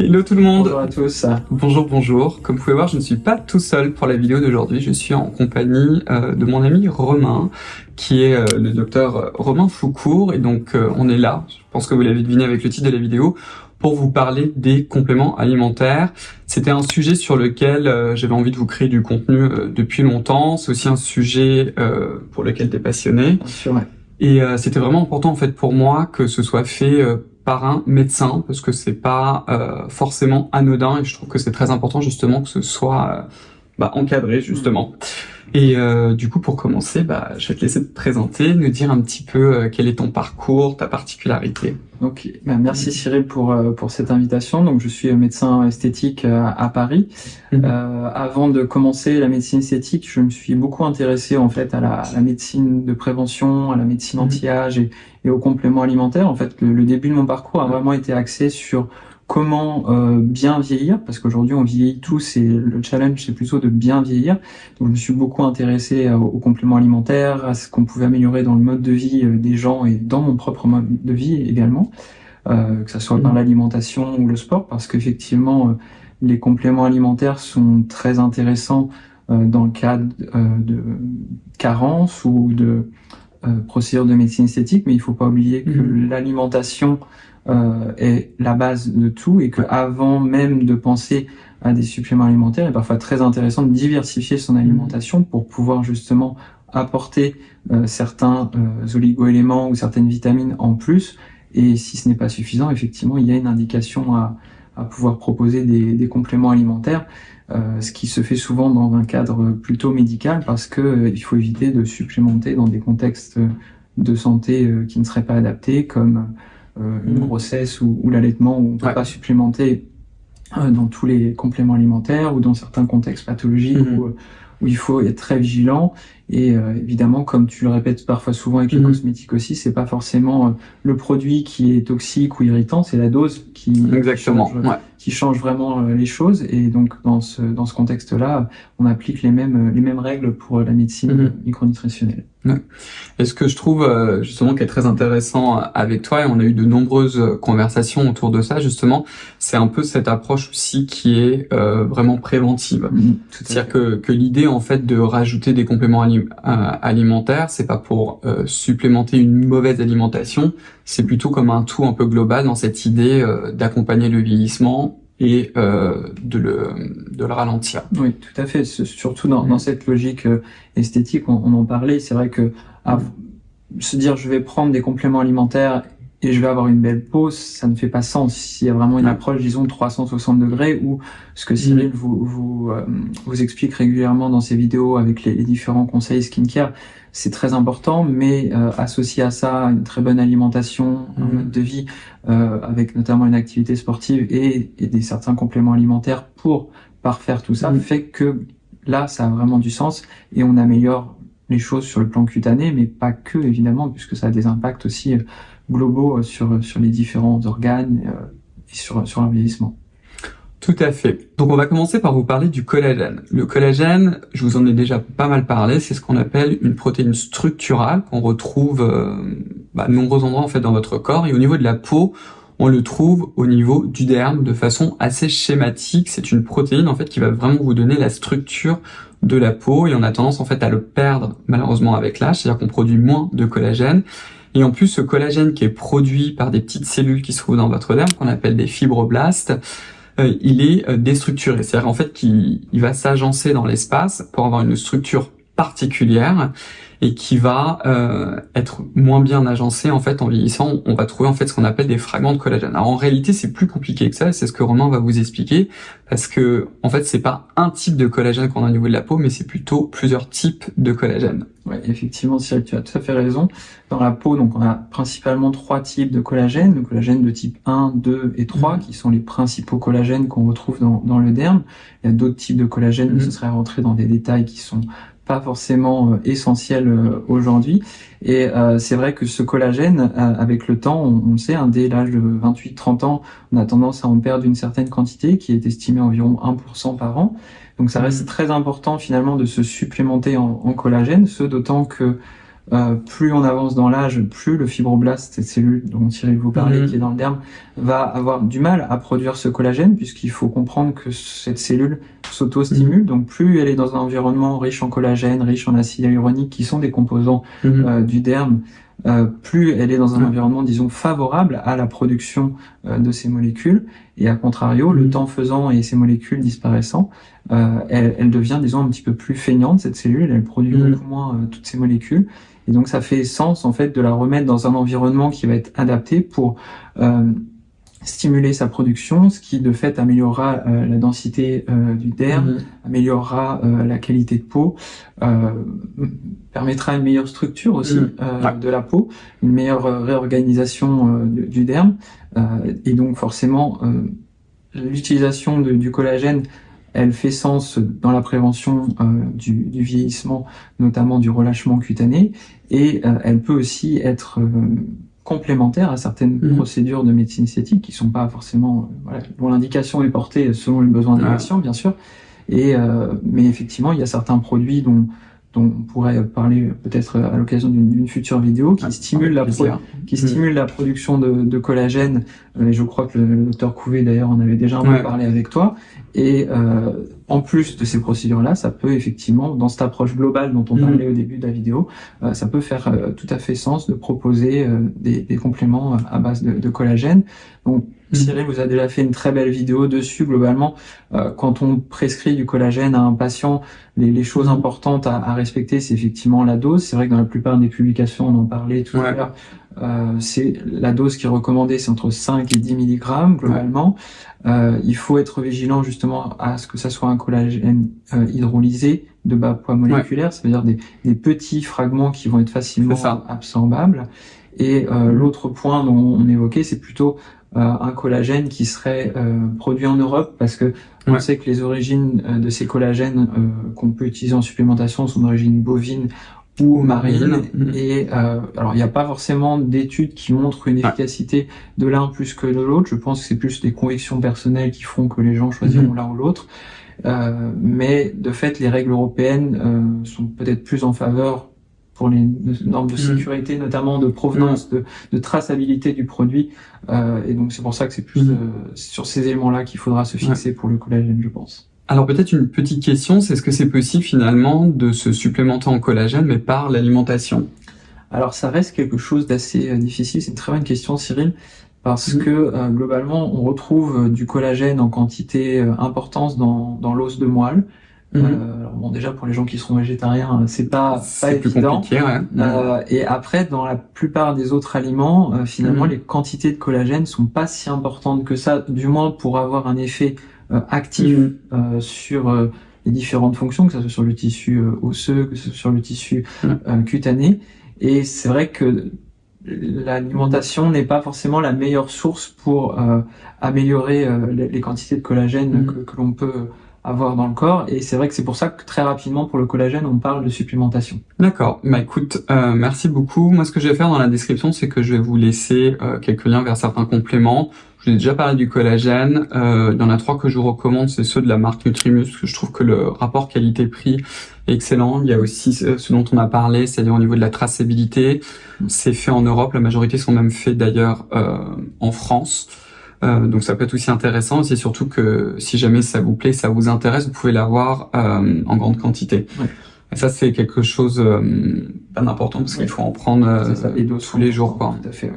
Hello tout le monde. Bonjour à tous. Bonjour, bonjour. Comme vous pouvez voir, je ne suis pas tout seul pour la vidéo d'aujourd'hui. Je suis en compagnie de mon ami Romain, qui est le docteur Romain Foucourt. Et donc, on est là, je pense que vous l'avez deviné avec le titre de la vidéo, pour vous parler des compléments alimentaires. C'était un sujet sur lequel j'avais envie de vous créer du contenu depuis longtemps. C'est aussi un sujet pour lequel tu es passionné. Bien sûr, ouais. Et c'était vraiment important en fait pour moi que ce soit fait par un médecin, parce que c'est pas forcément anodin, et je trouve que c'est très important justement que ce soit encadré justement. Et du coup, pour commencer, je vais te laisser te présenter, nous dire un petit peu quel est ton parcours, ta particularité. Ok, merci Cyril pour cette invitation. Donc je suis médecin esthétique à Paris. Avant de commencer la médecine esthétique, je me suis beaucoup intéressé en fait à la médecine de prévention, à la médecine anti-âge et aux compléments alimentaires. En fait, le début de mon parcours a vraiment été axé sur comment bien vieillir, parce qu'aujourd'hui on vieillit tous et le challenge c'est plutôt de bien vieillir. Donc je me suis beaucoup intéressé aux compléments alimentaires, à ce qu'on pouvait améliorer dans le mode de vie des gens et dans mon propre mode de vie également, que ça soit par l'alimentation ou le sport, parce qu'effectivement les compléments alimentaires sont très intéressants dans le cas de carence ou de procédures de médecine esthétique, mais il faut pas oublier que l'alimentation est la base de tout et que avant même de penser à des suppléments alimentaires, il est parfois très intéressant de diversifier son alimentation pour pouvoir justement apporter certains oligo-éléments ou certaines vitamines en plus. Et si ce n'est pas suffisant, effectivement, il y a une indication à pouvoir proposer des compléments alimentaires, ce qui se fait souvent dans un cadre plutôt médical parce que il faut éviter de supplémenter dans des contextes de santé qui ne seraient pas adaptés, comme une grossesse ou l'allaitement, où on ne peut pas supplémenter dans tous les compléments alimentaires ou dans certains contextes pathologiques où il faut être très vigilant. Et évidemment, comme tu le répètes parfois souvent avec les cosmétiques aussi, c'est pas forcément le produit qui est toxique ou irritant, c'est la dose qui change vraiment les choses. Et donc dans ce contexte-là, on applique les mêmes règles pour la médecine micronutritionnelle. Et ce que je trouve justement qui est très intéressant avec toi, et on a eu de nombreuses conversations autour de ça justement, c'est un peu cette approche aussi qui est vraiment préventive. C'est-à-dire que l'idée en fait de rajouter des compléments alimentaires, c'est pas pour supplémenter une mauvaise alimentation, c'est plutôt comme un tout un peu global dans cette idée d'accompagner le vieillissement et de le ralentir. Oui, tout à fait. Surtout dans cette logique esthétique, on en parlait. C'est vrai que se dire je vais prendre des compléments alimentaires et je vais avoir une belle peau, ça ne fait pas sens. S'il y a vraiment une approche, disons, 360 degrés, ou ce que Cyril vous explique régulièrement dans ses vidéos avec les différents conseils skincare, c'est très important, mais associé à ça, une très bonne alimentation, un mode de vie, avec notamment une activité sportive et certains compléments alimentaires pour parfaire tout ça, fait que là, ça a vraiment du sens et on améliore les choses sur le plan cutané, mais pas que, évidemment, puisque ça a des impacts aussi globaux sur les différents organes et sur leur vieillissement. Tout à fait. Donc on va commencer par vous parler du collagène. Le collagène, je vous en ai déjà pas mal parlé, c'est ce qu'on appelle une protéine structurale qu'on retrouve à de nombreux endroits en fait dans votre corps, et au niveau de la peau, on le trouve au niveau du derme de façon assez schématique. C'est une protéine en fait qui va vraiment vous donner la structure de la peau, et on a tendance en fait à le perdre malheureusement avec l'âge, c'est-à-dire qu'on produit moins de collagène. Et en plus, ce collagène qui est produit par des petites cellules qui se trouvent dans votre derme, qu'on appelle des fibroblastes, il est déstructuré. C'est-à-dire en fait qu'il va s'agencer dans l'espace pour avoir une structure particulière et qui va être moins bien agencé en fait en vieillissant. On va trouver en fait ce qu'on appelle des fragments de collagène. Alors en réalité, c'est plus compliqué que ça, et c'est ce que Romain va vous expliquer, parce que en fait, c'est pas un type de collagène qu'on a au niveau de la peau, mais c'est plutôt plusieurs types de collagène. Ouais, effectivement, Cyril, tu as tout à fait raison. Dans la peau, donc on a principalement 3 types de collagène, le collagène de type 1, 2 et 3, qui sont les principaux collagènes qu'on retrouve dans le derme. Il y a d'autres types de collagène, mais ce serait rentrer dans des détails qui sont pas forcément essentiel aujourd'hui. Et c'est vrai que ce collagène, avec le temps, on le sait, dès l'âge de 28-30 ans, on a tendance à en perdre une certaine quantité qui est estimée à environ 1% par an. Donc ça reste très important finalement de se supplémenter en collagène, ce d'autant que plus on avance dans l'âge, plus le fibroblast, cette cellule dont Cyril vous parlait, qui est dans le derme, va avoir du mal à produire ce collagène, puisqu'il faut comprendre que cette cellule s'auto-stimule. Donc plus elle est dans un environnement riche en collagène, riche en acide hyaluronique, qui sont des composants du derme, plus elle est dans un environnement, disons, favorable à la production de ces molécules. Et à contrario, le temps faisant et ces molécules disparaissant, elle devient, disons, un petit peu plus feignante, cette cellule, elle produit beaucoup moins toutes ces molécules. Et donc ça fait sens, en fait, de la remettre dans un environnement qui va être adapté pour stimuler sa production, ce qui de fait améliorera la densité du derme, améliorera la qualité de peau, permettra une meilleure structure aussi de la peau, une meilleure réorganisation du derme, et donc forcément l'utilisation du collagène, elle fait sens dans la prévention du vieillissement, notamment du relâchement cutané, et elle peut aussi être complémentaires à certaines procédures de médecine esthétique qui sont pas forcément, dont l'indication est portée selon les besoins des patients, bien sûr. Et mais effectivement, il y a certains produits dont on pourrait parler peut-être à l'occasion d'une future vidéo, qui stimulent la production de collagène. Et je crois que le docteur Couvé d'ailleurs en avait déjà un peu parlé avec toi. Et en plus de ces procédures-là, ça peut effectivement, dans cette approche globale dont on parlait au début de la vidéo, ça peut faire tout à fait sens de proposer des compléments à base de collagène. Donc Cyril vous a déjà fait une très belle vidéo dessus. Globalement, quand on prescrit du collagène à un patient, les choses importantes à respecter, c'est effectivement la dose. C'est vrai que dans la plupart des publications, on en parlait tout à l'heure, c'est la dose qui est recommandée, c'est entre 5 et 10 mg globalement. Il faut être vigilant justement à ce que ça soit un collagène hydrolysé de bas poids moléculaire, ça veut dire des petits fragments qui vont être facilement absorbables. Et l'autre point dont on évoquait, c'est plutôt un collagène qui serait produit en Europe, parce que on sait que les origines de ces collagènes qu'on peut utiliser en supplémentation sont d'origine bovine ou marine. Et alors il n'y a pas forcément d'études qui montrent une efficacité de l'un plus que de l'autre. Je pense que c'est plus des convictions personnelles qui font que les gens choisiront l'un ou l'autre. Mais de fait, les règles européennes sont peut-être plus en faveur pour les normes de sécurité, notamment de provenance, de traçabilité du produit. Et donc c'est pour ça que c'est plus sur ces éléments-là qu'il faudra se fixer pour le collagène, je pense. Alors peut-être une petite question, c'est est-ce que c'est possible finalement de se supplémenter en collagène, mais par l'alimentation? Alors ça reste quelque chose d'assez difficile, c'est une très bonne question Cyril, parce que globalement on retrouve du collagène en quantité importante dans l'os de moelle. Alors bon, déjà pour les gens qui seront végétariens, c'est pas évident. Plus compliqué, et après, dans la plupart des autres aliments, finalement, les quantités de collagène sont pas si importantes que ça, du moins pour avoir un effet actif sur les différentes fonctions, que ce soit sur le tissu osseux, que ce soit sur le tissu cutané. Et c'est vrai que l'alimentation n'est pas forcément la meilleure source pour améliorer les quantités de collagène que l'on peut avoir dans le corps, et c'est vrai que c'est pour ça que très rapidement pour le collagène on parle de supplémentation. D'accord, bah écoute, merci beaucoup. Moi ce que je vais faire dans la description, c'est que je vais vous laisser quelques liens vers certains compléments. Je vous ai déjà parlé du collagène, il y en a 3 que je vous recommande, c'est ceux de la marque Nutrimus, parce que je trouve que le rapport qualité-prix est excellent. Il y a aussi ce dont on a parlé, c'est-à-dire au niveau de la traçabilité, c'est fait en Europe, la majorité sont même faits d'ailleurs en France. Donc ça peut être aussi intéressant, et c'est surtout que si jamais ça vous plaît, ça vous intéresse, vous pouvez l'avoir en grande quantité. Et ça c'est quelque chose d'important, parce qu'il faut en prendre tous les jours, quoi. Tout à fait,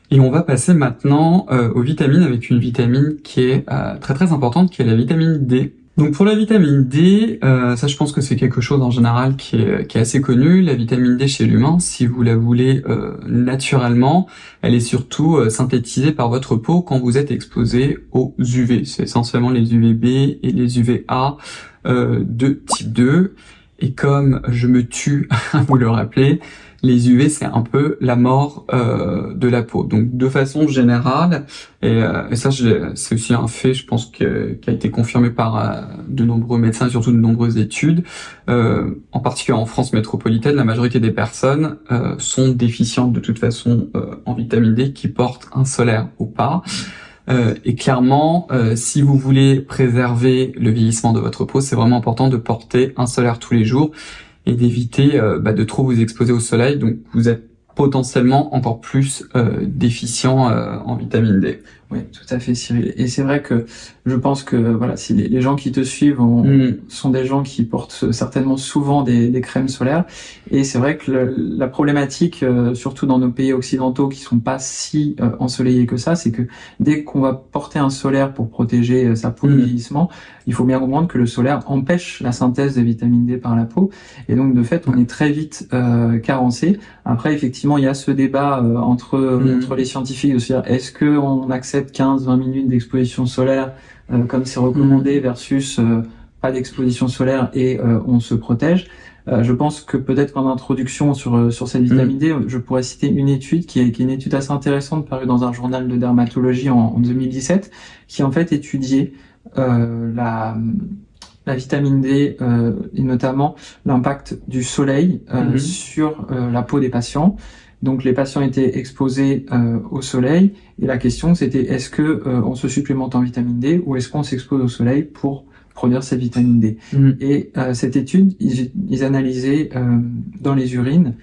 Et on va passer maintenant aux vitamines, avec une vitamine qui est très très importante, qui est la vitamine D. Donc pour la vitamine D, ça je pense que c'est quelque chose en général qui est assez connu. La vitamine D chez l'humain, si vous la voulez naturellement, elle est surtout synthétisée par votre peau quand vous êtes exposé aux UV. C'est essentiellement les UVB et les UVA de type 2. Et comme je me tue à vous le rappeler, les UV c'est un peu la mort de la peau. Donc de façon générale, et ça c'est aussi un fait, je pense qui a été confirmé par de nombreux médecins et surtout de nombreuses études, en particulier en France métropolitaine, la majorité des personnes sont déficientes de toute façon en vitamine D, qui portent un solaire ou pas. Et clairement, si vous voulez préserver le vieillissement de votre peau, c'est vraiment important de porter un solaire tous les jours. et d'éviter de trop vous exposer au soleil. Donc vous êtes potentiellement encore plus déficient en vitamine D. Oui, tout à fait, Cyril. Et c'est vrai que je pense que voilà, si les gens qui te suivent sont des gens qui portent certainement souvent des crèmes solaires. Et c'est vrai que la problématique, surtout dans nos pays occidentaux qui sont pas si ensoleillés que ça, c'est que dès qu'on va porter un solaire pour protéger sa peau du vieillissement, il faut bien comprendre que le solaire empêche la synthèse de vitamine D par la peau. Et donc, de fait, on est très vite carencé. Après, effectivement, il y a ce débat entre les scientifiques de se dire est-ce que on accepte 15-20 minutes d'exposition solaire comme c'est recommandé versus pas d'exposition solaire et on se protège. Je pense que peut-être qu'en introduction sur cette vitamine D, je pourrais citer une étude qui est une étude assez intéressante parue dans un journal de dermatologie en 2017 qui en fait étudiait la vitamine D et notamment l'impact du soleil sur la peau des patients. Donc les patients étaient exposés au soleil et la question c'était est-ce que on se supplémente en vitamine D ou est-ce qu'on s'expose au soleil pour produire cette vitamine D. Et cette étude, ils analysaient dans les urines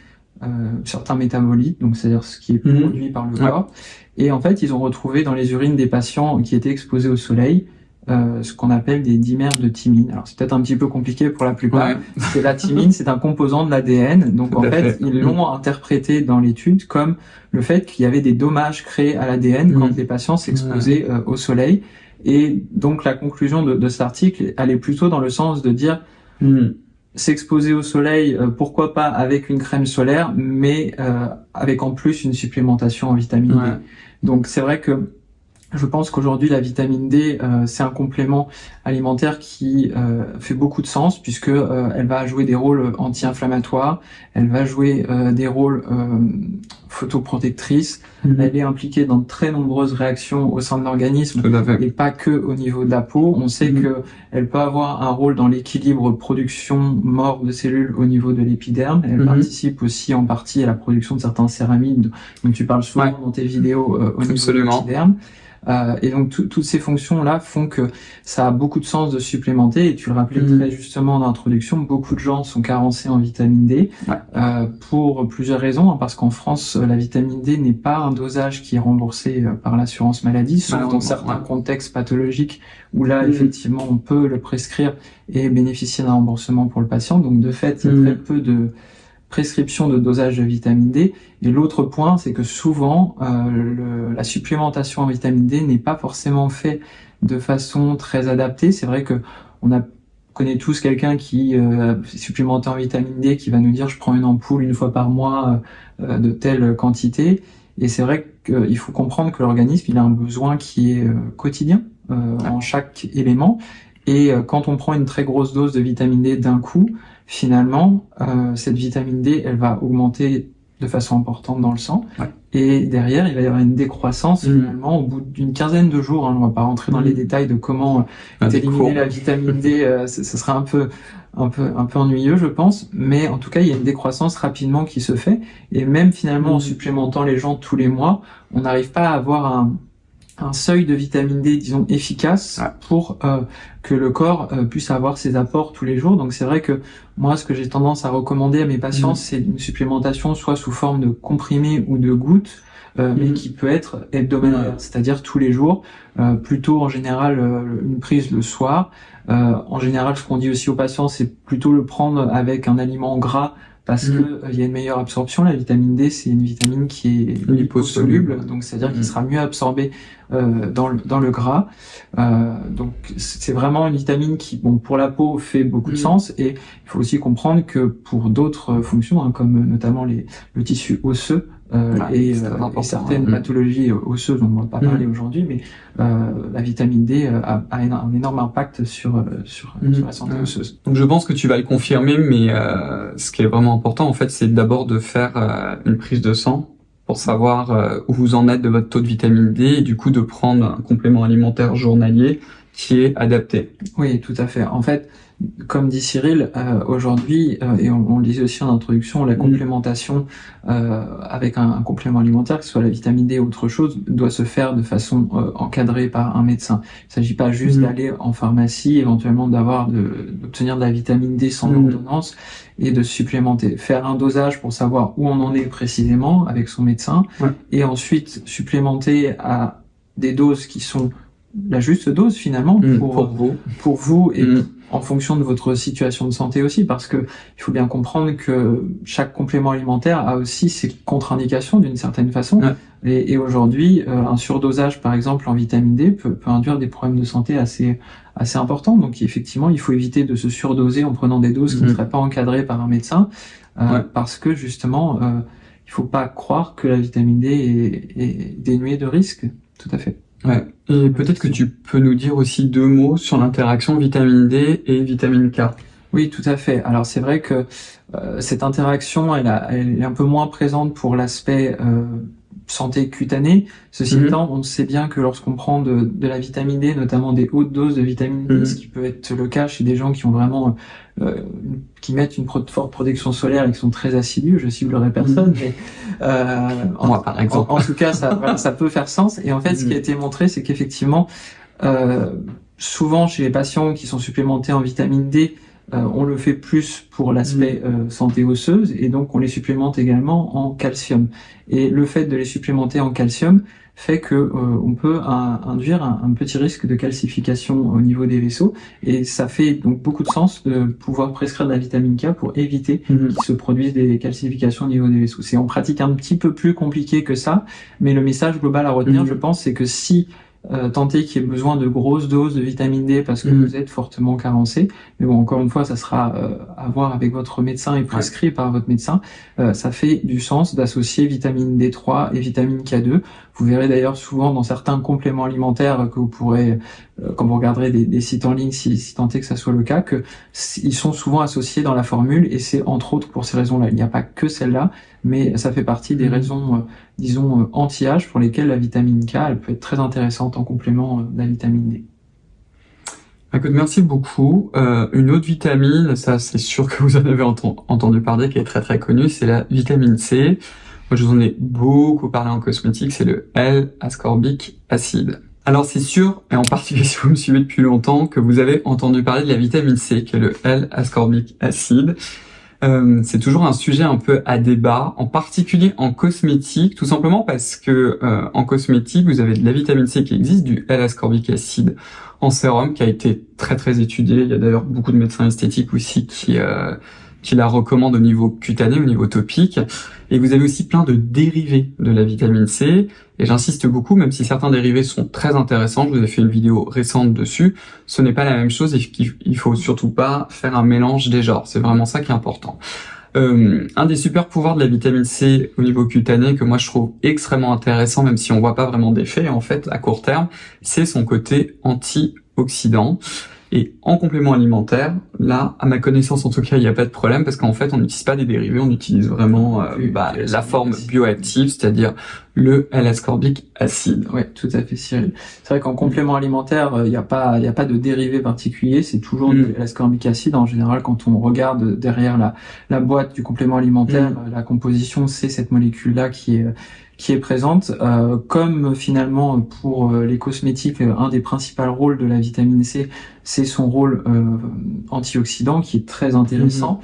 certains métabolites, donc c'est-à-dire ce qui est produit par le corps. Et en fait, ils ont retrouvé dans les urines des patients qui étaient exposés au soleil ce qu'on appelle des dimères de thymine. Alors c'est peut-être un petit peu compliqué pour la plupart. C'est la thymine, c'est un composant de l'ADN. Donc en fait, ils l'ont interprété dans l'étude comme le fait qu'il y avait des dommages créés à l'ADN quand les patients s'exposaient au soleil. Et donc la conclusion de cet article, elle est plutôt dans le sens de dire s'exposer au soleil, pourquoi pas avec une crème solaire, mais avec en plus une supplémentation en vitamine D. Donc c'est vrai que je pense qu'aujourd'hui la vitamine D c'est un complément alimentaire qui fait beaucoup de sens puisque elle va jouer des rôles anti-inflammatoires, elle va jouer des rôles photoprotectrices, elle est impliquée dans de très nombreuses réactions au sein de l'organisme et pas que au niveau de la peau. On sait que elle peut avoir un rôle dans l'équilibre production-mort de cellules au niveau de l'épiderme. Elle participe aussi en partie à la production de certains céramides dont tu parles souvent dans tes vidéos au niveau de l'épiderme. Et donc toutes ces fonctions-là font que ça a beaucoup de sens de supplémenter. Et tu le rappelais très justement en introduction, beaucoup de gens sont carencés en vitamine D pour plusieurs raisons. Parce qu'en France, la vitamine D n'est pas un dosage qui est remboursé par l'assurance maladie, sauf dans certains contextes pathologiques où là, effectivement, on peut le prescrire et bénéficier d'un remboursement pour le patient. Donc de fait, il y a très peu de prescription de dosage de vitamine D. Et l'autre point, c'est que souvent, la supplémentation en vitamine D n'est pas forcément fait de façon très adaptée. C'est vrai que connaît tous quelqu'un qui est supplémenté en vitamine D, qui va nous dire je prends une ampoule une fois par mois de telle quantité. Et c'est vrai qu'il faut comprendre que l'organisme, il a un besoin qui est quotidien en chaque élément. Et quand on prend une très grosse dose de vitamine D d'un coup, finalement, cette vitamine D, elle va augmenter de façon importante dans le sang. Et derrière, il va y avoir une décroissance finalement au bout d'une quinzaine de jours. On ne va pas rentrer dans les détails de comment éliminer la vitamine D. Ce sera un peu ennuyeux, je pense. Mais en tout cas, il y a une décroissance rapidement qui se fait. Et même finalement, en supplémentant les gens tous les mois, on n'arrive pas à avoir un seuil de vitamine D, disons, efficace pour que le corps puisse avoir ses apports tous les jours. Donc c'est vrai que moi, ce que j'ai tendance à recommander à mes patients, c'est une supplémentation soit sous forme de comprimés ou de gouttes, mais qui peut être hebdomadaire, c'est-à-dire tous les jours, plutôt en général une prise le soir. En général, ce qu'on dit aussi aux patients, c'est plutôt le prendre avec un aliment gras, parce que il y a une meilleure absorption. La vitamine D, c'est une vitamine qui est liposoluble, donc c'est-à-dire qu'il sera mieux absorbé dans le gras. Donc c'est vraiment une vitamine qui, bon, pour la peau, fait beaucoup de sens. Et il faut aussi comprendre que pour d'autres fonctions, comme notamment le tissu osseux, et certaines pathologies osseuses dont on ne va pas parler aujourd'hui, mais la vitamine D a un énorme impact sur la santé osseuse. Donc je pense que tu vas le confirmer, mais ce qui est vraiment important en fait, c'est d'abord de faire une prise de sang pour savoir où vous en êtes de votre taux de vitamine D et du coup de prendre un complément alimentaire journalier qui est adapté. Oui, tout à fait. En fait, comme dit Cyril, aujourd'hui, et on le disait aussi en introduction, la complémentation avec un complément alimentaire, que ce soit la vitamine D ou autre chose, doit se faire de façon encadrée par un médecin. Il ne s'agit pas juste d'aller en pharmacie, éventuellement d'obtenir de la vitamine D sans ordonnance et de supplémenter. Faire un dosage pour savoir où on en est précisément avec son médecin, et ensuite supplémenter à des doses qui sont la juste dose finalement pour vous et en fonction de votre situation de santé aussi, parce que il faut bien comprendre que chaque complément alimentaire a aussi ses contre-indications d'une certaine façon, et aujourd'hui un surdosage par exemple en vitamine D peut induire des problèmes de santé assez importants. Donc effectivement il faut éviter de se surdoser en prenant des doses qui ne seraient pas encadrées par un médecin, parce que justement il faut pas croire que la vitamine D est dénuée de risques. Tout à fait. Ouais. Et peut-être que tu peux nous dire aussi 2 mots sur l'interaction vitamine D et vitamine K. Oui, tout à fait. Alors c'est vrai que cette interaction, elle est un peu moins présente pour l'aspect santé cutanée. Ceci étant, on sait bien que lorsqu'on prend de la vitamine D, notamment des hautes doses de vitamine D, ce qui peut être le cas chez des gens qui ont vraiment qui mettent une forte protection solaire et qui sont très assidus, je ciblerai personne, mais moi par exemple. En tout cas, ça peut faire sens. Et en fait, ce qui a été montré, c'est qu'effectivement, souvent chez les patients qui sont supplémentés en vitamine D, on le fait plus pour l'aspect santé osseuse, et donc on les supplémente également en calcium. Et le fait de les supplémenter en calcium fait que on peut induire un petit risque de calcification au niveau des vaisseaux, et ça fait donc beaucoup de sens de pouvoir prescrire de la vitamine K pour éviter qu'il se produise des calcifications au niveau des vaisseaux. C'est en pratique un petit peu plus compliqué que ça, mais le message global à retenir, je pense, c'est que si tant est qu'il y ait besoin de grosses doses de vitamine D parce que vous êtes fortement carencé, mais bon, encore une fois, ça sera à voir avec votre médecin et prescrit par votre médecin. Ça fait du sens d'associer vitamine D3 et vitamine K2. Vous verrez d'ailleurs souvent dans certains compléments alimentaires que vous pourrez, quand vous regarderez des sites en ligne, si tant est que ça soit le cas, que ils sont souvent associés dans la formule, et c'est entre autres pour ces raisons-là. Il n'y a pas que celle-là, mais ça fait partie des raisons, disons, anti-âge pour lesquelles la vitamine K, elle peut être très intéressante en complément de la vitamine D. Écoute, merci beaucoup. Une autre vitamine, ça c'est sûr que vous en avez entendu parler, qui est très très connue, c'est la vitamine C. Moi je vous en ai beaucoup parlé en cosmétique, c'est le L-ascorbic acide. Alors c'est sûr, et en particulier si vous me suivez depuis longtemps, que vous avez entendu parler de la vitamine C, qui est le L-ascorbic acide. C'est toujours un sujet un peu à débat, en particulier en cosmétique, tout simplement parce que en cosmétique, vous avez de la vitamine C qui existe, du L-ascorbic acide en sérum qui a été très très étudié. Il y a d'ailleurs beaucoup de médecins esthétiques aussi qui la recommandent au niveau cutané, au niveau topique. Et vous avez aussi plein de dérivés de la vitamine C. Et j'insiste beaucoup, même si certains dérivés sont très intéressants, je vous ai fait une vidéo récente dessus, ce n'est pas la même chose et il faut surtout pas faire un mélange des genres. C'est vraiment ça qui est important. Un des super pouvoirs de la vitamine C au niveau cutané que moi je trouve extrêmement intéressant, même si on voit pas vraiment d'effet en fait à court terme, c'est son côté antioxydant. Et en complément alimentaire, là, à ma connaissance en tout cas, il n'y a pas de problème parce qu'en fait, on n'utilise pas des dérivés, on utilise vraiment la forme bioactive, c'est-à-dire le L-ascorbic acide. Ouais, tout à fait, Cyril. C'est vrai qu'en complément alimentaire, il n'y a pas de dérivé particulier, c'est toujours du L-ascorbic acide. En général, quand on regarde derrière la boîte du complément alimentaire, la composition, c'est cette molécule-là qui est présente, comme finalement pour les cosmétiques, un des principaux rôles de la vitamine C, c'est son rôle antioxydant qui est très intéressant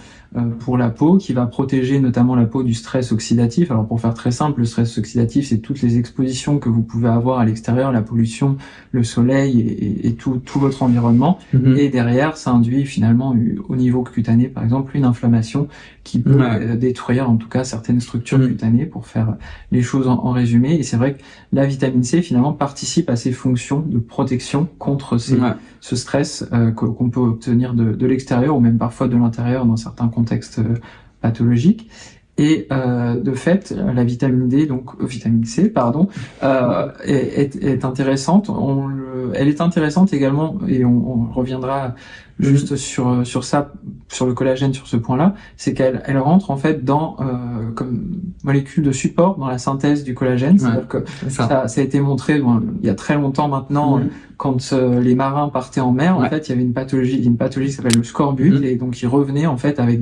pour la peau, qui va protéger notamment la peau du stress oxydatif. Alors pour faire très simple, le stress oxydatif, c'est toutes les expositions que vous pouvez avoir à l'extérieur, la pollution, le soleil et tout votre environnement. Et derrière, ça induit finalement au niveau cutané, par exemple, une inflammation qui peut détruire en tout cas certaines structures cutanées, pour faire les choses en résumé. Et c'est vrai que la vitamine C finalement participe à ces fonctions de protection contre ce stress qu'on peut obtenir de l'extérieur ou même parfois de l'intérieur dans certains contextes pathologiques. Et de fait, la vitamine D, donc vitamine C, pardon, est intéressante. Elle est intéressante également, et on reviendra juste sur ça, sur le collagène, sur ce point-là, c'est qu'elle rentre en fait dans comme molécule de support dans la synthèse du collagène. C'est-à-dire que ça a été montré il y a très longtemps maintenant, quand les marins partaient en mer, en fait, il y avait une pathologie qui s'appelle le scorbut, et donc ils revenaient en fait avec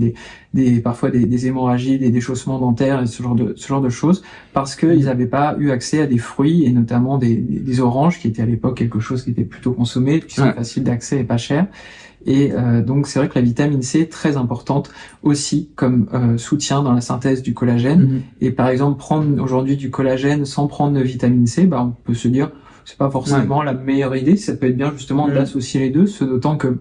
parfois des hémorragies, des déchaussements dentaires, et ce genre de choses, parce qu'ils n'avaient pas eu accès à des fruits, et notamment des oranges, qui étaient à l'époque quelque chose qui était plutôt consommé, qui sont faciles d'accès et pas cher. Et donc c'est vrai que la vitamine C est très importante aussi comme soutien dans la synthèse du collagène. Et par exemple, prendre aujourd'hui du collagène sans prendre de vitamine C, on peut se dire c'est pas forcément la meilleure idée. Ça peut être bien justement d'associer les deux, d'autant que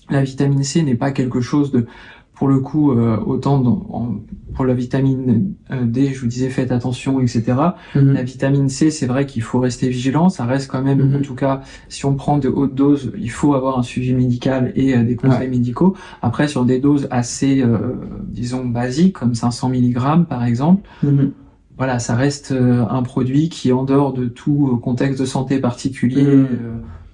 la vitamine C n'est pas quelque chose de, pour le coup, autant pour la vitamine D, je vous disais faites attention, etc. La vitamine C, c'est vrai qu'il faut rester vigilant. Ça reste quand même, en tout cas, si on prend de hautes doses, il faut avoir un suivi médical et des conseils médicaux. Après, sur des doses assez, disons, basiques, comme 500 mg par exemple, voilà, ça reste un produit qui, en dehors de tout contexte de santé particulier,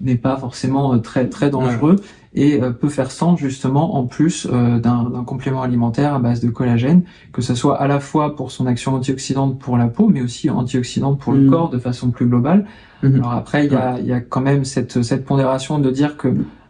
n'est pas forcément très dangereux et peut faire sens justement en plus d'un complément alimentaire à base de collagène, que ce soit à la fois pour son action antioxydante pour la peau, mais aussi antioxydante pour le corps de façon plus globale. Alors après, il y a quand même cette pondération de dire que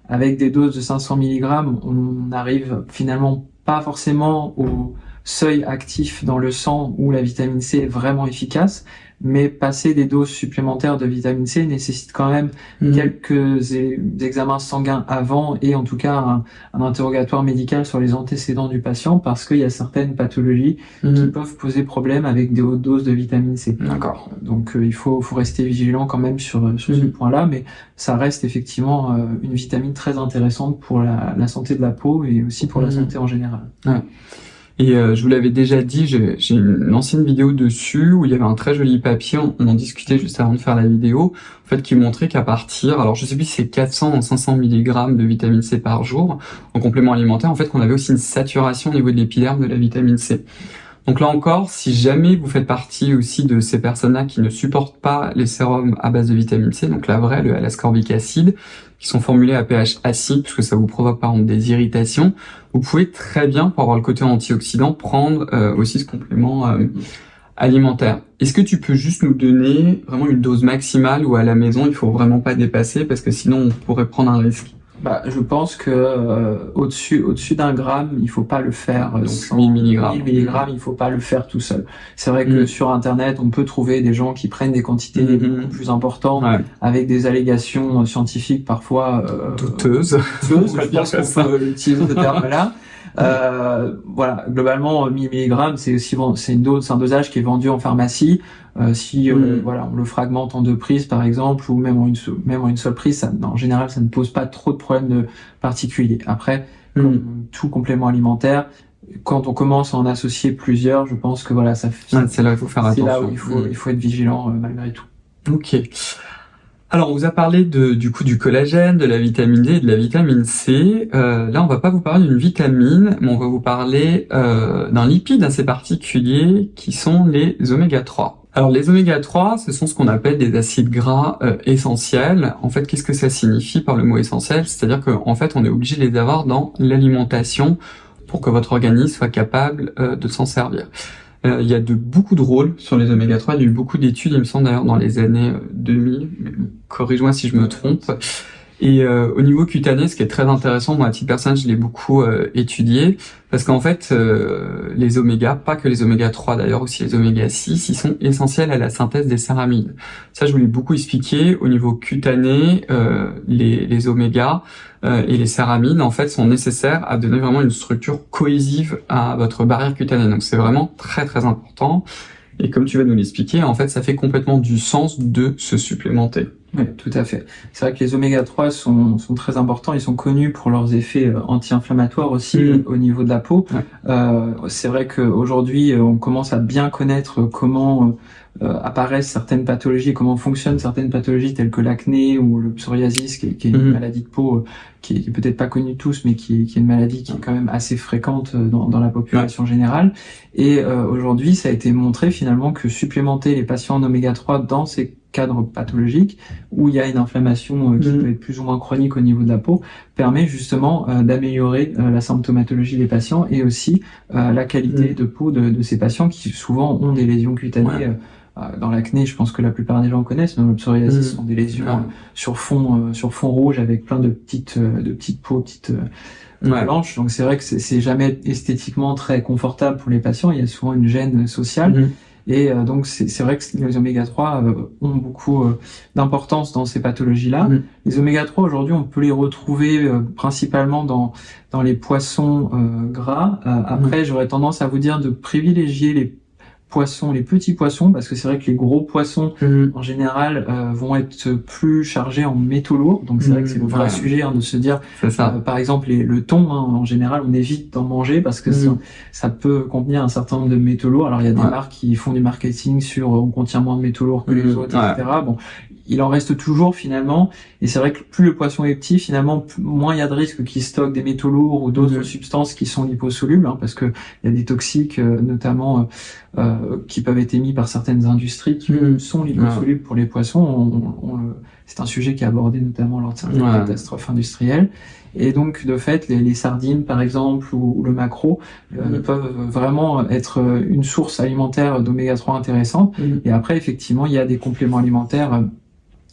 avec des doses de 500 mg, on n'arrive finalement pas forcément au seuil actif dans le sang où la vitamine C est vraiment efficace, mais passer des doses supplémentaires de vitamine C nécessite quand même quelques examens sanguins avant, et en tout cas un interrogatoire médical sur les antécédents du patient, parce qu'il y a certaines pathologies qui peuvent poser problème avec des hautes doses de vitamine C. D'accord. Donc il faut rester vigilant quand même sur ce point-là, mais ça reste effectivement une vitamine très intéressante pour la santé de la peau et aussi pour la santé en général. Et je vous l'avais déjà dit, j'ai une ancienne vidéo dessus où il y avait un très joli papier, on en discutait juste avant de faire la vidéo, en fait, qui montrait qu'à partir, alors je sais plus si c'est 400 ou 500 mg de vitamine C par jour en complément alimentaire, en fait, qu'on avait aussi une saturation au niveau de l'épiderme de la vitamine C. Donc là encore, si jamais vous faites partie aussi de ces personnes-là qui ne supportent pas les sérums à base de vitamine C, donc la vraie, le L-ascorbic acide, qui sont formulés à pH acide, puisque ça vous provoque par exemple des irritations, vous pouvez très bien, pour avoir le côté antioxydant, prendre aussi ce complément alimentaire. Est-ce que tu peux juste nous donner vraiment une dose maximale ou à la maison, il faut vraiment pas dépasser, parce que sinon on pourrait prendre un risque? Je pense que au-dessus d'un gramme, il faut pas le faire. Donc 1000 mg. 1000 mg, il faut pas le faire tout seul. C'est vrai que sur Internet, on peut trouver des gens qui prennent des quantités beaucoup plus importantes, avec des allégations scientifiques parfois douteuses. Je pense qu'on peut utiliser ce terme-là. Voilà, globalement 1000 mg, c'est un dosage qui est vendu en pharmacie. Voilà, on le fragmente en 2 prises par exemple, ou même en une seule prise, en général ça ne pose pas trop de problèmes particuliers. Après, comme tout complément alimentaire, quand on commence à en associer plusieurs, je pense que voilà, c'est là où il faut faire attention. C'est là où il faut être vigilant malgré tout. Ok. Alors, on vous a parlé du collagène, de la vitamine D et de la vitamine C. Là, on va pas vous parler d'une vitamine, mais on va vous parler d'un lipide assez particulier qui sont les oméga 3. Alors, les oméga 3, ce sont ce qu'on appelle des acides gras essentiels. En fait, qu'est-ce que ça signifie par le mot essentiel? C'est-à-dire qu'en fait, on est obligé de les avoir dans l'alimentation pour que votre organisme soit capable de s'en servir. Il y a beaucoup de rôles sur les oméga 3, il y a eu beaucoup d'études, il me semble d'ailleurs dans les années 2000, corrige-moi si je me trompe. Et au niveau cutané, ce qui est très intéressant, moi à titre personnel, je l'ai beaucoup étudié, parce qu'en fait, les oméga, pas que les oméga 3 d'ailleurs, aussi les oméga 6, ils sont essentiels à la synthèse des céramines. Ça, je voulais beaucoup expliquer. Au niveau cutané, les oméga et les céramines, en fait, sont nécessaires à donner vraiment une structure cohésive à votre barrière cutanée. Donc c'est vraiment très très important. Et comme tu vas nous l'expliquer, en fait, ça fait complètement du sens de se supplémenter. Oui, tout à fait. C'est vrai que les oméga 3 sont très importants. Ils sont connus pour leurs effets anti-inflammatoires aussi au niveau de la peau. C'est vrai qu'aujourd'hui, on commence à bien connaître comment apparaissent certaines pathologies, comment fonctionnent certaines pathologies telles que l'acné ou le psoriasis, qui est une maladie de peau qui est peut-être pas connue de tous, mais qui est une maladie qui est quand même assez fréquente dans la population générale. Et aujourd'hui, ça a été montré finalement que supplémenter les patients en oméga 3 dans ces cadre pathologique où il y a une inflammation qui peut être plus ou moins chronique au niveau de la peau, permet justement d'améliorer la symptomatologie des patients et aussi la qualité de peau de ces patients qui souvent ont des lésions cutanées. Dans l'acné, je pense que la plupart des gens connaissent, mais le psoriasis sont des lésions sur fond rouge avec plein de petites peaux, blanches. Donc c'est vrai que c'est jamais esthétiquement très confortable pour les patients. Il y a souvent une gêne sociale. Et donc c'est vrai que les oméga 3 ont beaucoup d'importance dans ces pathologies-là. Les oméga 3 aujourd'hui, on peut les retrouver principalement dans les poissons gras. Après, j'aurais tendance à vous dire de privilégier les petits poissons, parce que c'est vrai que les gros poissons en général vont être plus chargés en métaux lourds. Donc c'est vrai que c'est le vrai sujet de se dire, par exemple le thon, en général on évite d'en manger parce que ça peut contenir un certain nombre de métaux lourds. Alors il y a des marques qui font du marketing sur on contient moins de métaux lourds que les autres, etc. Bon, il en reste toujours finalement, et c'est vrai que plus le poisson est petit, finalement, moins il y a de risques qu'il stocke des métaux lourds ou d'autres substances qui sont liposolubles, parce que il y a des toxiques, notamment qui peuvent être émis par certaines industries qui sont liposolubles pour les poissons. C'est un sujet qui est abordé notamment lors de certaines catastrophes industrielles. Et donc, de fait, les sardines, par exemple, ou le maquereau, peuvent vraiment être une source alimentaire d'oméga 3 intéressante. Et après, effectivement, il y a des compléments alimentaires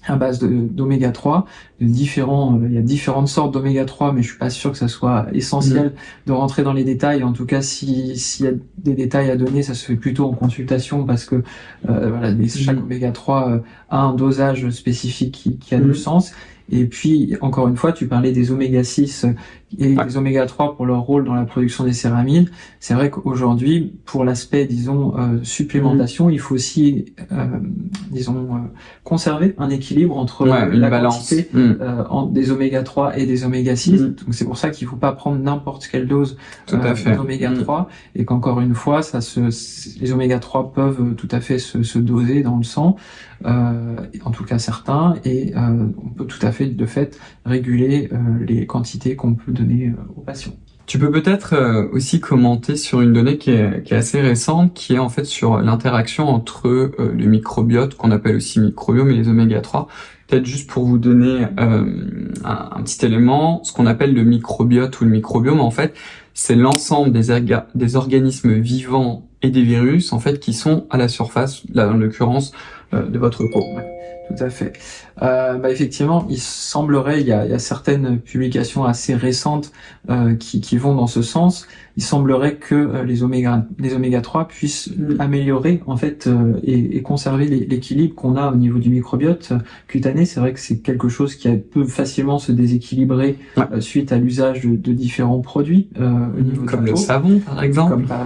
à base d'oméga 3, il y a différentes sortes d'oméga 3, mais je suis pas sûr que ça soit essentiel de rentrer dans les détails. En tout cas, s'il y a des détails à donner, ça se fait plutôt en consultation parce que chaque oméga 3 a un dosage spécifique qui a du sens. Et puis, encore une fois, tu parlais des oméga 6 et des oméga 3 pour leur rôle dans la production des céramides. C'est vrai qu'aujourd'hui, pour l'aspect, disons, supplémentation, il faut aussi, conserver un équilibre entre la quantité des oméga 3 et des oméga 6. Donc c'est pour ça qu'il faut pas prendre n'importe quelle dose d'oméga 3 et qu'encore une fois, les oméga 3 peuvent tout à fait se doser dans le sang, en tout cas certains, et on peut tout à fait de fait réguler les quantités qu'on peut donner aux patients. Tu peux peut-être aussi commenter sur une donnée qui est assez récente, qui est en fait sur l'interaction entre le microbiote, qu'on appelle aussi microbiome, et les oméga 3. Peut-être juste pour vous donner un petit élément, ce qu'on appelle le microbiote ou le microbiome, en fait, c'est l'ensemble des organismes vivants et des virus, en fait, qui sont à la surface, là, en l'occurrence, de votre peau. Tout à fait. Effectivement, il semblerait, il y a certaines publications assez récentes qui vont dans ce sens. Il semblerait que les oméga 3 puissent améliorer en fait et conserver l'équilibre qu'on a au niveau du microbiote cutané. C'est vrai que c'est quelque chose qui peut facilement se déséquilibrer suite à l'usage de différents produits au niveau comme le savon par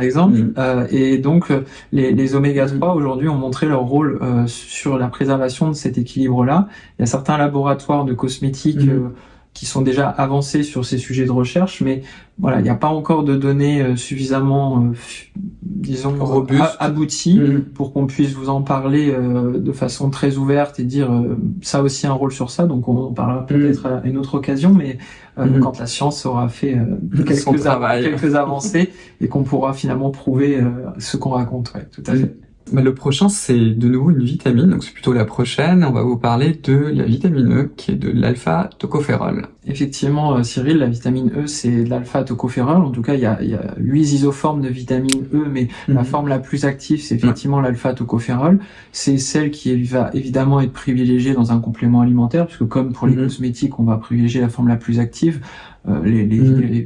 exemple. Et donc les oméga 3 aujourd'hui ont montré leur rôle sur la préservation de cet équilibre-là. Il y a certains laboratoires de cosmétiques qui sont déjà avancés sur ces sujets de recherche, mais voilà, il n'y a pas encore de données suffisamment, disons, robustes, abouties pour qu'on puisse vous en parler de façon très ouverte et dire ça a aussi un rôle sur ça. Donc on en parlera peut-être à une autre occasion, mais quand la science aura fait quelques avancées et qu'on pourra finalement prouver ce qu'on raconte. Ouais, tout à fait. Le prochain, c'est de nouveau une vitamine, donc c'est plutôt la prochaine. On va vous parler de la vitamine E, qui est de l'alpha-tocophérol. Effectivement, Cyril, la vitamine E, c'est de l'alpha-tocophérol. En tout cas, il y a 8 isoformes de vitamine E, mais la forme la plus active, c'est effectivement l'alpha-tocophérol. C'est celle qui va évidemment être privilégiée dans un complément alimentaire, puisque comme pour les cosmétiques, on va privilégier la forme la plus active. Les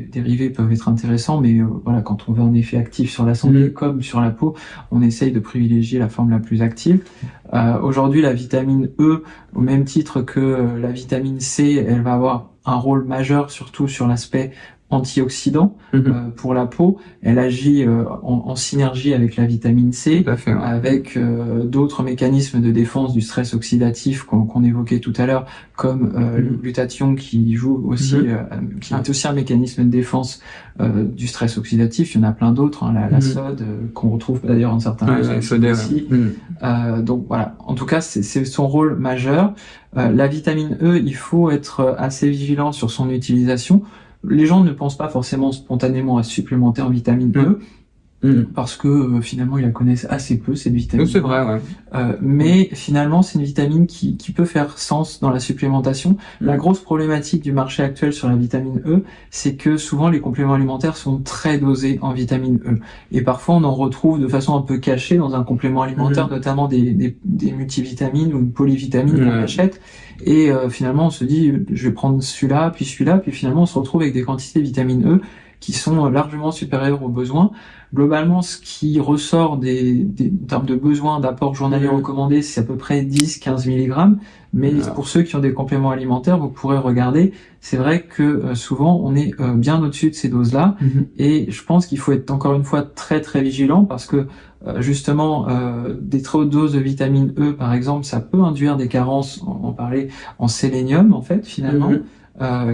dérivés peuvent être intéressants, mais voilà, quand on veut un effet actif sur la santé comme sur la peau, on essaye de privilégier la forme la plus active. Aujourd'hui, la vitamine E, au même titre que la vitamine C, elle va avoir un rôle majeur surtout sur l'aspect antioxydant pour la peau. Elle agit en synergie avec la vitamine C, avec d'autres mécanismes de défense du stress oxydatif qu'on évoquait tout à l'heure, comme le glutathion qui joue aussi, qui est aussi un mécanisme de défense du stress oxydatif. Il y en a plein d'autres, la sode qu'on retrouve d'ailleurs dans certains aussi. Donc voilà, en tout cas c'est son rôle majeur. La vitamine E, il faut être assez vigilant sur son utilisation. Les gens ne pensent pas forcément spontanément à supplémenter en vitamine E. parce que finalement ils la connaissent assez peu, cette vitamine. C'est vrai, ouais. Mais finalement c'est une vitamine qui peut faire sens dans la supplémentation. La grosse problématique du marché actuel sur la vitamine E, c'est que souvent les compléments alimentaires sont très dosés en vitamine E, et parfois on en retrouve de façon un peu cachée dans un complément alimentaire, notamment des multivitamines ou une polyvitamine qu'on achète, et finalement on se dit je vais prendre celui-là, puis finalement on se retrouve avec des quantités de vitamine E qui sont largement supérieures aux besoins. Globalement, ce qui ressort en termes de besoins d'apport journalier recommandé, c'est à peu près 10-15 mg. Mais pour ceux qui ont des compléments alimentaires, vous pourrez regarder. C'est vrai que souvent, on est bien au-dessus de ces doses-là. Et je pense qu'il faut être encore une fois très très vigilant parce que justement, des très hautes doses de vitamine E, par exemple, ça peut induire des carences, on parlait en sélénium, en fait, finalement.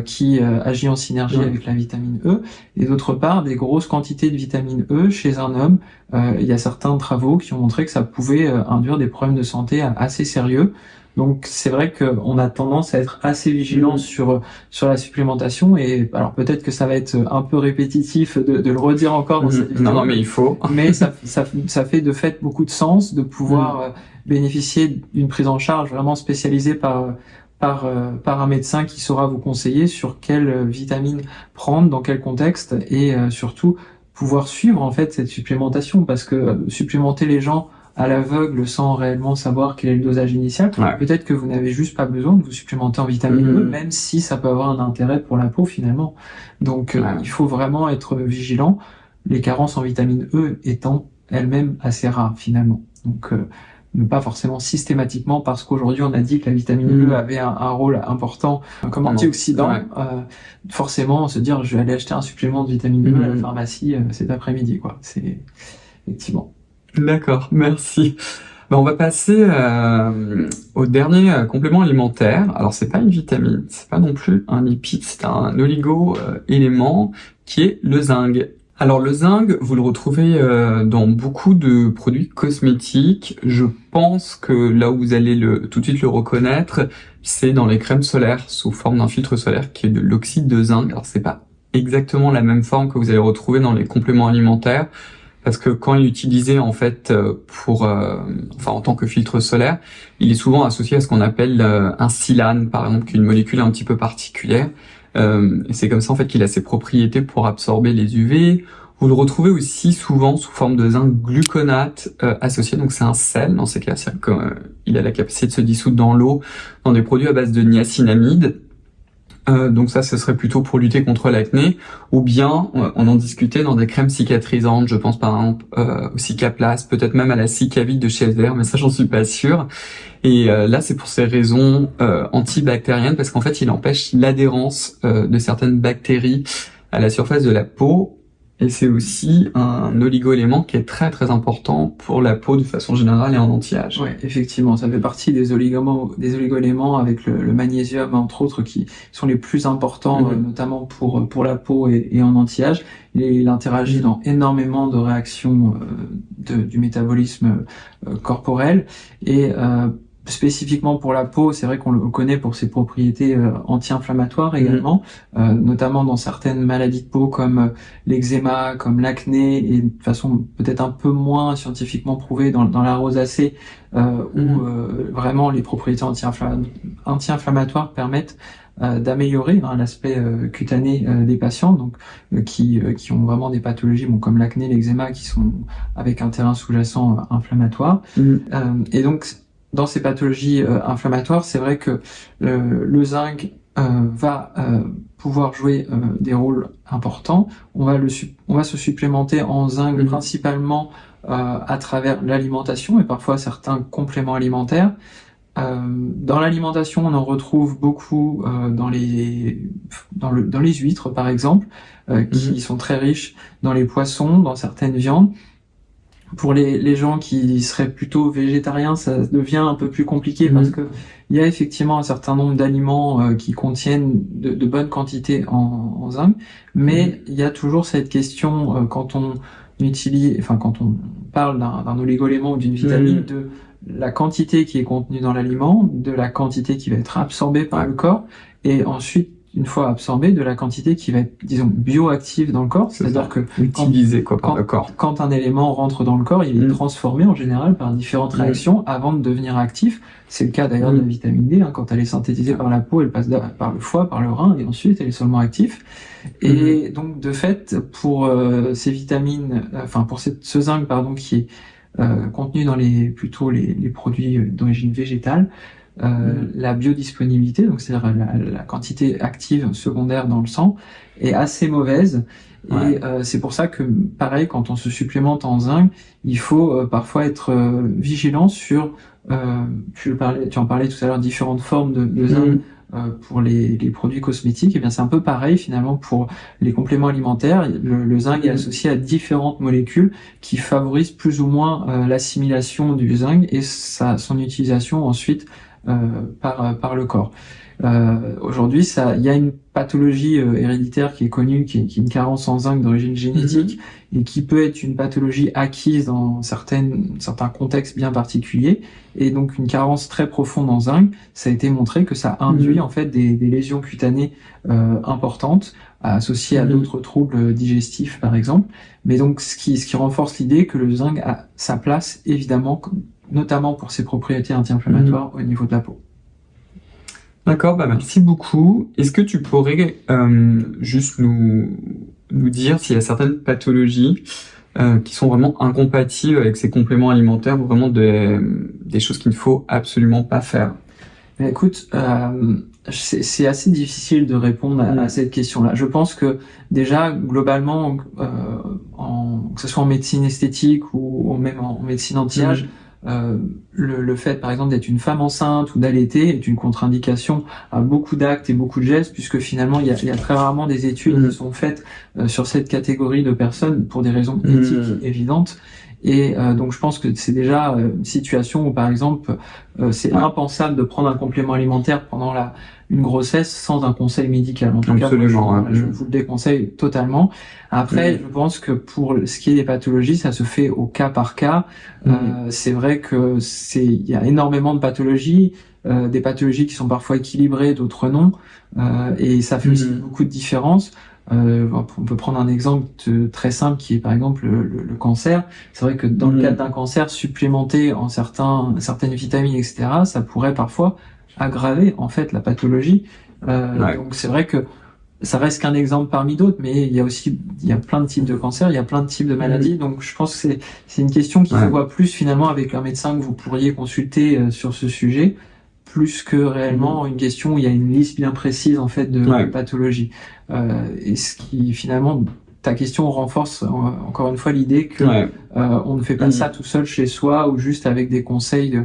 Qui agit en synergie avec la vitamine E, et d'autre part des grosses quantités de vitamine E chez un homme. Il y a certains travaux qui ont montré que ça pouvait induire des problèmes de santé assez sérieux. Donc c'est vrai qu'on a tendance à être assez vigilant sur la supplémentation, et alors peut-être que ça va être un peu répétitif de le redire encore dans cette vidéo. Non, mais il faut. Mais ça fait de fait beaucoup de sens de pouvoir bénéficier d'une prise en charge vraiment spécialisée par un médecin qui saura vous conseiller sur quelle vitamine prendre, dans quel contexte, et surtout pouvoir suivre en fait cette supplémentation, parce que supplémenter les gens à l'aveugle sans réellement savoir quel est le dosage initial, peut-être que vous n'avez juste pas besoin de vous supplémenter en vitamine E, même si ça peut avoir un intérêt pour la peau finalement. Donc il faut vraiment être vigilant, les carences en vitamine E étant elles-mêmes assez rares finalement. Donc ne pas forcément systématiquement, parce qu'aujourd'hui on a dit que la vitamine E avait un rôle important comme antioxydant, forcément se dire je vais aller acheter un supplément de vitamine E à la pharmacie cet après-midi, quoi. C'est effectivement. D'accord, merci. On va passer au dernier complément alimentaire. Alors c'est pas une vitamine, c'est pas non plus un lipide, c'est un oligo-élément qui est le zinc. Alors le zinc, vous le retrouvez dans beaucoup de produits cosmétiques. Je pense que là où vous allez tout de suite le reconnaître, c'est dans les crèmes solaires sous forme d'un filtre solaire qui est de l'oxyde de zinc. Alors c'est pas exactement la même forme que vous allez retrouver dans les compléments alimentaires, parce que quand il est utilisé en fait en tant que filtre solaire, il est souvent associé à ce qu'on appelle un silane, par exemple, qui est une molécule un petit peu particulière. Et c'est comme ça en fait qu'il a ses propriétés pour absorber les UV. Vous le retrouvez aussi souvent sous forme de zinc gluconate associé, donc c'est un sel dans ces cas, c'est-à-dire qu'il a la capacité de se dissoudre dans l'eau, dans des produits à base de niacinamide. Donc ça, ce serait plutôt pour lutter contre l'acné, ou bien on en discutait dans des crèmes cicatrisantes. Je pense par exemple au Cicaplast, peut-être même à la Cicavit de chez Elder, mais ça j'en suis pas sûr. Et là, c'est pour ces raisons antibactériennes, parce qu'en fait, il empêche l'adhérence de certaines bactéries à la surface de la peau. Et c'est aussi un oligo-élément qui est très très important pour la peau de façon générale et en anti-âge. Ouais, effectivement, ça fait partie des oligo-éléments avec le magnésium entre autres qui sont les plus importants, notamment pour la peau et en anti-âge. Il interagit dans énormément de réactions du métabolisme corporel, et spécifiquement pour la peau, c'est vrai qu'on le connaît pour ses propriétés anti-inflammatoires également, notamment dans certaines maladies de peau comme l'eczéma, comme l'acné, et de façon peut-être un peu moins scientifiquement prouvée dans la rosacée, où vraiment les propriétés anti-inflammatoires permettent d'améliorer l'aspect cutané des patients, donc qui ont vraiment des pathologies comme l'acné, l'eczéma, qui sont avec un terrain sous-jacent inflammatoire. Et donc dans ces pathologies inflammatoires, c'est vrai que le zinc va pouvoir jouer des rôles importants. On va se supplémenter en zinc principalement à travers l'alimentation et parfois certains compléments alimentaires. Dans l'alimentation, on en retrouve beaucoup dans les huîtres par exemple, qui sont très riches, dans les poissons, dans certaines viandes. Pour les gens qui seraient plutôt végétariens, ça devient un peu plus compliqué parce que il y a effectivement un certain nombre d'aliments qui contiennent de bonnes quantités en zinc, mais il y a toujours cette question quand on parle d'un oligo-élément ou d'une vitamine, de la quantité qui est contenue dans l'aliment, de la quantité qui va être absorbée par le corps, et ensuite une fois absorbé, de la quantité qui va être, disons, bioactive dans le corps, c'est-à-dire que utilisé par le corps. Quand un élément rentre dans le corps, il est transformé en général par différentes réactions avant de devenir actif. C'est le cas d'ailleurs de la vitamine D, hein, quand elle est synthétisée par la peau, elle passe par le foie, par le rein, et ensuite elle est seulement active. Et donc de fait, pour ces vitamines, pour ce zinc qui est contenu dans les produits d'origine végétale, la biodisponibilité, donc c'est-à-dire la quantité active secondaire dans le sang, est assez mauvaise. Et c'est pour ça que, pareil, quand on se supplémente en zinc, il faut parfois être vigilant sur, tu en parlais tout à l'heure, différentes formes de zinc pour les produits cosmétiques. Et bien c'est un peu pareil finalement pour les compléments alimentaires. Le zinc est associé à différentes molécules qui favorisent plus ou moins l'assimilation du zinc et son utilisation ensuite par le corps. Aujourd'hui, il y a une pathologie héréditaire qui est connue, qui est une carence en zinc d'origine génétique et qui peut être une pathologie acquise dans certains contextes bien particuliers. Et donc une carence très profonde en zinc, ça a été montré que ça induit en fait des lésions cutanées importantes associées à d'autres troubles digestifs par exemple. Mais donc ce qui renforce l'idée que le zinc a sa place évidemment, notamment pour ses propriétés anti-inflammatoires au niveau de la peau. D'accord, merci beaucoup. Est-ce que tu pourrais juste nous dire s'il y a certaines pathologies qui sont vraiment incompatibles avec ces compléments alimentaires ou vraiment des choses qu'il ne faut absolument pas faire? Mais écoute, c'est assez difficile de répondre à cette question-là. Je pense que déjà, globalement, que ce soit en médecine esthétique ou même en médecine anti-âge, le fait par exemple d'être une femme enceinte ou d'allaiter est une contre-indication à beaucoup d'actes et beaucoup de gestes, puisque finalement il y a très rarement des études qui sont faites sur cette catégorie de personnes pour des raisons éthiques évidentes. Et donc je pense que c'est déjà une situation où par exemple c'est impensable de prendre un complément alimentaire pendant une grossesse sans un conseil médical. En tout cas, je vous le déconseille totalement. Après, je pense que pour ce qui est des pathologies, ça se fait au cas par cas. C'est vrai que il y a énormément de pathologies, des pathologies qui sont parfois équilibrées, d'autres non, et ça fait aussi beaucoup de différences. On peut prendre un exemple très simple qui est par exemple le cancer. C'est vrai que dans le cadre d'un cancer, supplémenté en certaines vitamines, etc., ça pourrait parfois aggraver en fait la pathologie. Donc c'est vrai que ça reste qu'un exemple parmi d'autres, mais il y a plein de types de cancers, il y a plein de types de maladies. Donc je pense que c'est une question qui se voit plus finalement avec un médecin que vous pourriez consulter sur ce sujet, plus que réellement une question où il y a une liste bien précise en fait de pathologies. Et ce qui finalement, ta question renforce encore une fois l'idée que on ne fait pas ça tout seul chez soi ou juste avec des conseils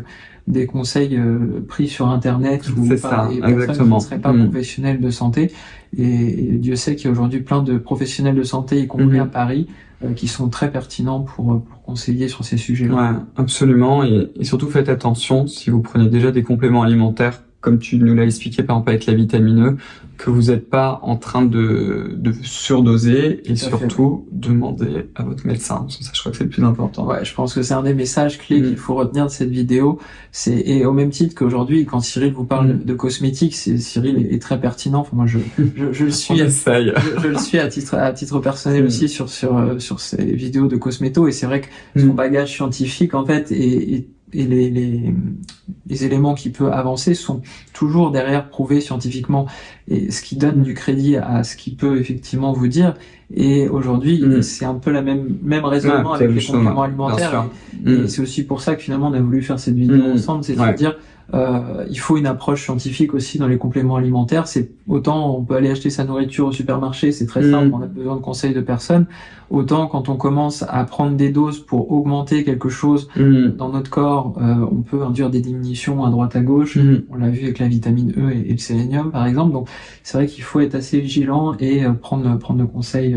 pris sur internet ou par des personnes qui ne seraient pas professionnels de santé. Et Dieu sait qu'il y a aujourd'hui plein de professionnels de santé, y compris à Paris, qui sont très pertinents pour conseiller sur ces sujets-là. Ouais, absolument. Et surtout, faites attention si vous prenez déjà des compléments alimentaires, comme tu nous l'as expliqué par exemple avec la vitamine E, que vous n'êtes pas en train de surdoser et surtout demandez à votre médecin. Ça, je crois que c'est le plus important. Ouais, je pense que c'est un des messages clés qu'il faut retenir de cette vidéo. Et au même titre qu'aujourd'hui, quand Cyril vous parle de cosmétiques, Cyril est très pertinent. Enfin, moi, je le suis. Je le suis à titre personnel aussi sur ces vidéos de cosméto. Et c'est vrai que son bagage scientifique, en fait, et les éléments qu'il peut avancer sont toujours derrière prouvés scientifiquement, et ce qui donne du crédit à ce qu'il peut effectivement vous dire. Et aujourd'hui, c'est un peu la même raisonnement avec les compléments alimentaires. Et c'est aussi pour ça que finalement on a voulu faire cette vidéo ensemble, c'est de dire il faut une approche scientifique aussi dans les compléments alimentaires. C'est autant on peut aller acheter sa nourriture au supermarché, c'est très simple, on a besoin de conseils de personne. Autant quand on commence à prendre des doses pour augmenter quelque chose dans notre corps, on peut induire des diminutions à droite à gauche. On l'a vu avec la vitamine E et le sélénium par exemple. Donc c'est vrai qu'il faut être assez vigilant et prendre le conseil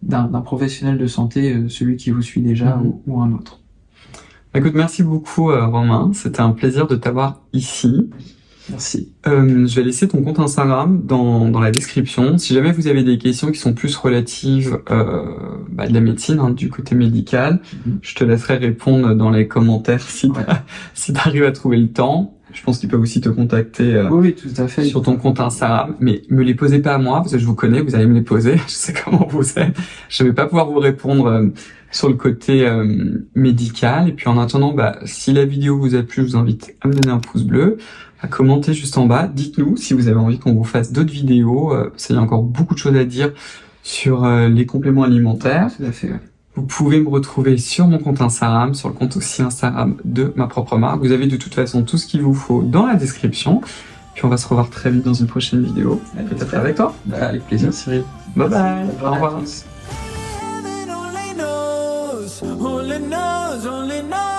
d'un professionnel de santé, celui qui vous suit déjà ou un autre. Écoute, merci beaucoup Romain, c'était un plaisir de t'avoir ici. Merci. Je vais laisser ton compte Instagram dans la description. Si jamais vous avez des questions qui sont plus relatives de la médecine, du côté médical, je te laisserai répondre dans les commentaires si t'arrives à trouver le temps. Je pense qu'ils peuvent aussi te contacter Oui, tout à fait. sur ton compte Instagram, mais me les posez pas à moi, parce que je vous connais, vous allez me les poser, je sais comment vous êtes. Je vais pas pouvoir vous répondre sur le côté médical. Et puis en attendant, si la vidéo vous a plu, je vous invite à me donner un pouce bleu, à commenter juste en bas. Dites-nous si vous avez envie qu'on vous fasse d'autres vidéos. Il y a encore beaucoup de choses à dire sur les compléments alimentaires. Tout à fait, ouais. Vous pouvez me retrouver sur mon compte Instagram, sur le compte aussi Instagram de ma propre marque. Vous avez de toute façon tout ce qu'il vous faut dans la description. Puis on va se revoir très vite dans une prochaine vidéo. Peut-être avec toi. Avec plaisir, Cyril. Bye bye. Au revoir. Heaven only knows, only knows, only knows.